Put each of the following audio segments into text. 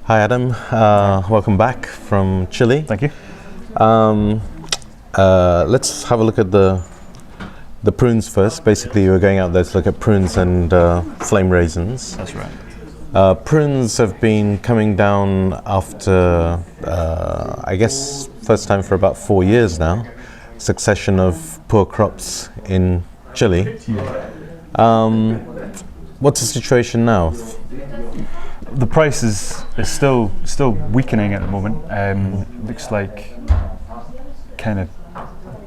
Hi Adam, welcome back from Chile. Thank you. Let's have a look at the prunes first. Basically, you were going out there to look at prunes and flame raisins. That's right. Prunes have been coming down after, I guess, first time for about 4 years now. Succession of poor crops in Chile. What's the situation now? The price is still weakening at the moment. Looks like kind of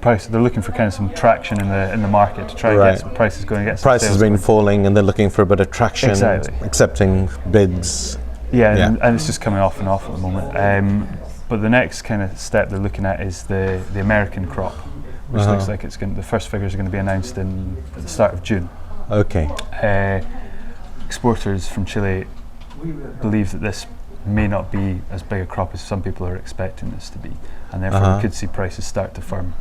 price. They're looking for kind of some traction in the market to try and get some prices going. Get some price has been falling, and they're looking for a bit of traction. Exactly. Accepting bids. Yeah. And it's just coming off and off at the moment. But the next kind of step they're looking at is the American crop, which looks like it's going. The first figures are going to be announced at the start of June. Okay. Exporters from Chile believe that this may not be as big a crop as some people are expecting this to be, and therefore we could see prices start to firm.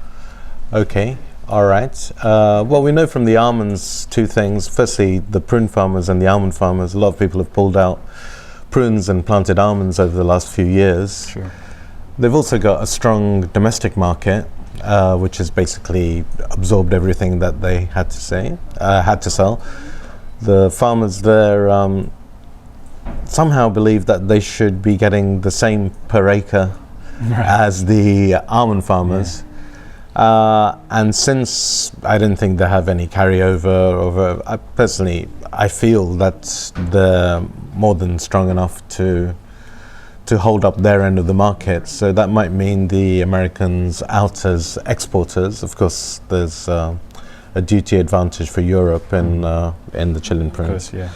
Okay, all right. Well, we know from the almonds two things. Firstly, the prune farmers and the almond farmers, a lot of people have pulled out prunes and planted almonds over the last few years. Sure. They've also got a strong domestic market, which has basically absorbed everything that they had to sell. The farmers there somehow believe that they should be getting the same per acre as the almond farmers. And since I don't think they have any carryover over, I feel that they're more than strong enough to hold up their end of the market. So that might mean the Americans out as exporters. Of course, there's a duty advantage for Europe in the Chilean prunes. Of course, yeah.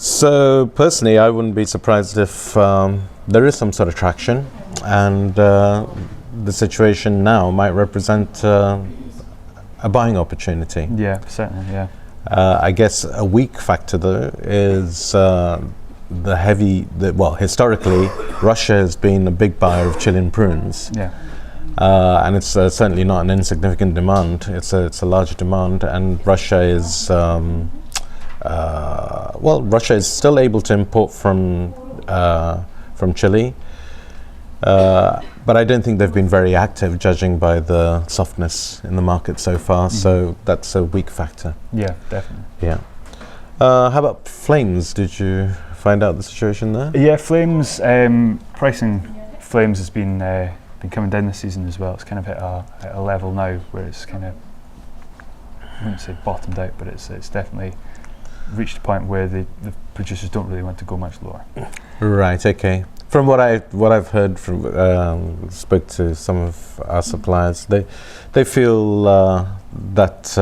So personally, I wouldn't be surprised if there is some sort of traction, and the situation now might represent a buying opportunity. Yeah, certainly, yeah. I guess a weak factor though is historically Russia has been a big buyer of Chilean prunes. Yeah. And it's certainly not an insignificant demand. It's a large demand, and Russia is Russia is still able to import from Chile, but I don't think they've been very active, judging by the softness in the market so far. So that's a weak factor. Yeah, definitely. Yeah. How about flames? Did you find out the situation there? Yeah, flames. Pricing flames has been coming down this season as well. It's kind of at a level now where it's kind of, I wouldn't say bottomed out, but it's definitely reached a point where the producers don't really want to go much lower. Right. Okay. From what I've heard from spoke to some of our suppliers, they feel that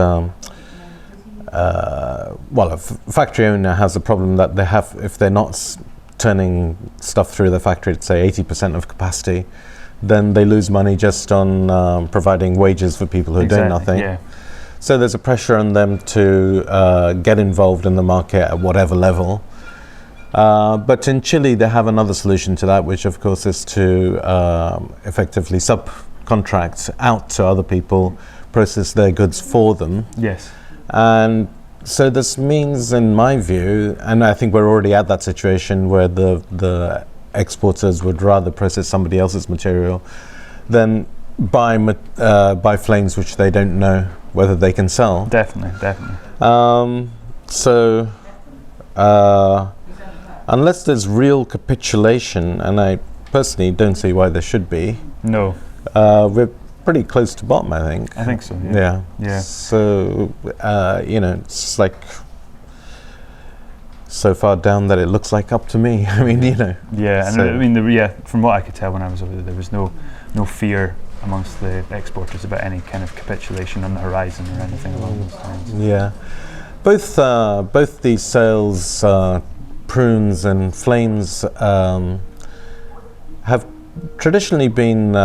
a factory owner has a problem that they have if they're not turning stuff through the factory at say 80% of capacity, then they lose money just on providing wages for people who are doing nothing. Yeah. So there's a pressure on them to get involved in the market at whatever level. But in Chile, they have another solution to that, which of course is to effectively subcontract out to other people, process their goods for them. Yes. And so this means, in my view, and I think we're already at that situation where the exporters would rather process somebody else's material than buy flames which they don't know whether they can sell. Definitely. Unless there's real capitulation, and I personally don't see why there should be. No. We're pretty close to bottom, I think. I think so. Yeah. Yeah. So it's like so far down that it looks like up to me. I mean, Yeah, and I mean, from what I could tell when I was over there was no fear amongst the exporters about any kind of capitulation on the horizon or anything along those lines. Yeah, both these sales, prunes and flames, have traditionally been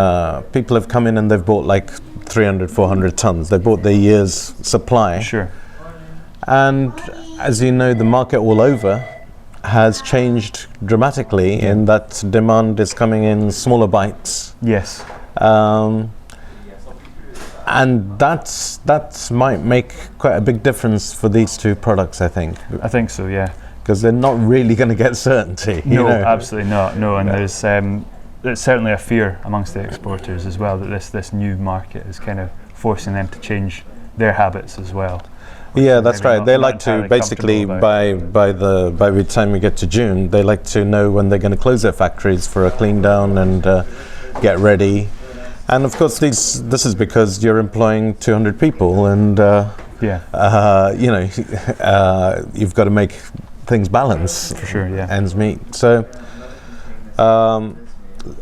people have come in and they've bought like 300, 400 tons. They bought their year's supply. Sure. And as you know, the market all over has changed dramatically in that demand is coming in smaller bites. Yes. And that might make quite a big difference for these two products, I think. I think so, yeah. because they're not really going to get certainty. No, absolutely not. No, and there's certainly a fear amongst the exporters as well that this new market is kind of forcing them to change their habits as well. Yeah, that's right. They like to entirely basically comfortable by the time we get to June, they like to know when they're going to close their factories for a clean down and get ready. And of course, this is because you're employing 200 people, and you've got to make things balance. For sure, yeah. Ends meet. So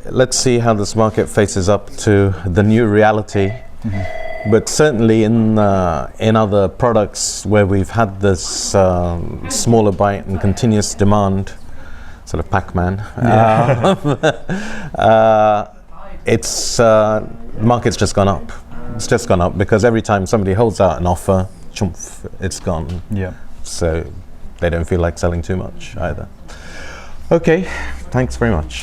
let's see how this market faces up to the new reality. Mm-hmm. But certainly in other products where we've had this smaller bite and continuous demand, sort of Pac-Man, the market's just gone up. It's just gone up because every time somebody holds out an offer, chumph, it's gone. Yeah. So they don't feel like selling too much either. Okay, thanks very much.